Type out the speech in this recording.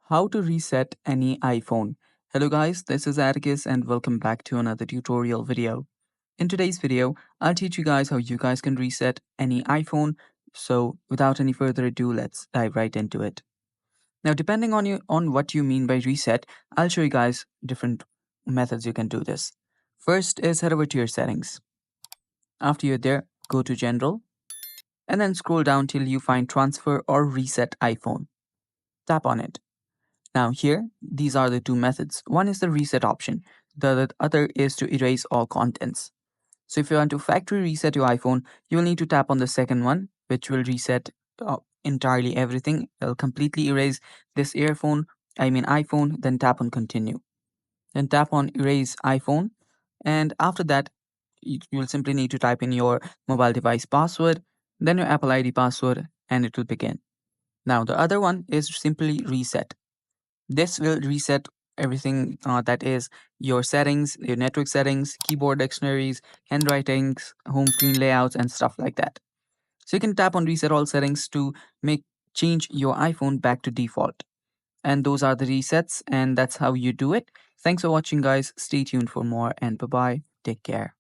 How to reset any iPhone. Hello guys, this is Atticus and welcome back to another tutorial video. In today's video, I'll teach you guys how you guys can reset any iPhone. So without any further ado, let's dive right into it. Now, depending on what you mean by reset, I'll show you guys different methods you can do this. First is head over to your settings. After you're there, go to General and then scroll down till you find Transfer or Reset iPhone. Tap on it. Now here, these are the two methods. One is the reset option. The other is to erase all contents. So if you want to factory reset your iPhone, you will need to tap on the second one, which will reset entirely everything. It'll completely erase this iPhone, then tap on continue. Then tap on erase iPhone. And after that, you will simply need to type in your mobile device password, then your Apple ID password, and it will begin. Now the other one is simply reset. This will reset everything that is your settings, your network settings, keyboard dictionaries, handwritings, home screen layouts, and stuff like that. So you can tap on reset all settings to make change your iPhone back to default. And those are the resets, and that's how you do it. Thanks for watching, guys. Stay tuned for more, and bye bye. Take care.